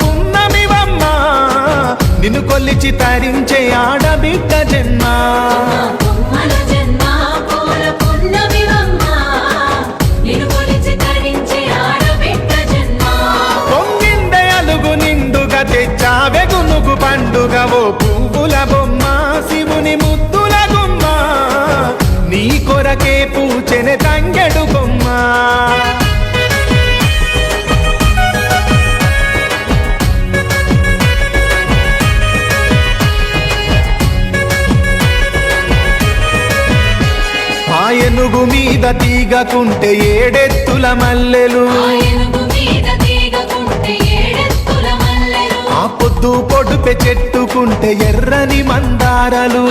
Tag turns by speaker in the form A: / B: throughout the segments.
A: పున్నమివమ్మ నిన్ను కొలిచి తరించే ఆడబిడ్డ జన్మ పొంగిందే అలుగు నిండుగా తెచ్చావె గునుగు పండుగ ఓ పువ్వుల బొమ్మ శివుని ముద్దుల గుమ్మ నీ కొరకే పూచెనె తంగెడు బొమ్మ ఏనుగు మీద తీగకుంటే ఏడెత్తుల మల్లెలు ఆ పొద్దు పొడుపె చెట్టుకుంటే ఎర్రని మందారలు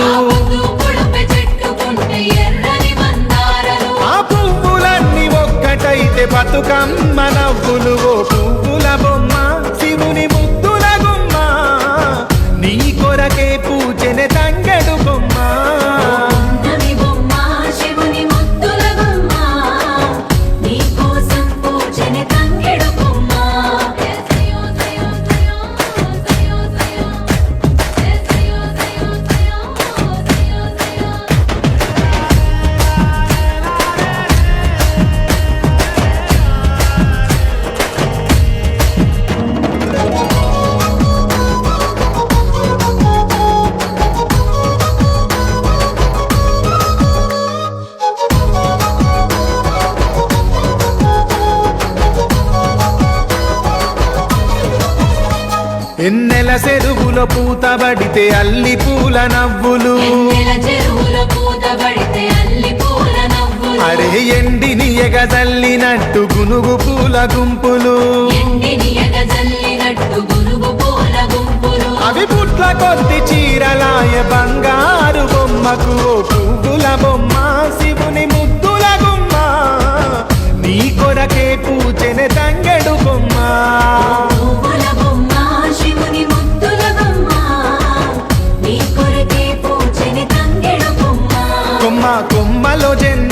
A: ఆ పువ్వులన్నీ ఒక్కటైతే బతుకమ్మ నవ్వులు ఓ పువ్వుల బొమ్మ శివుని ముద్దుల గుమ్మ నీ కొరకే పూజెనె తంగెడు బొమ్మ ఎన్నెల చెరువులో పూతబడితే అల్లి పూల నవ్వులు అరే ఎండిని ఎగజల్లినట్టు గునుగు పూల గుంపులు అవి పుట్ల కొద్ది చీరలాయ బంగారు బొమ్మకు పువ్వుల బొమ్మ శివుని ముద్దుల గుమ్మ నీ కొరకే పూచెనె తంగెడు బొమ్మ కొమ్మలో జన్మ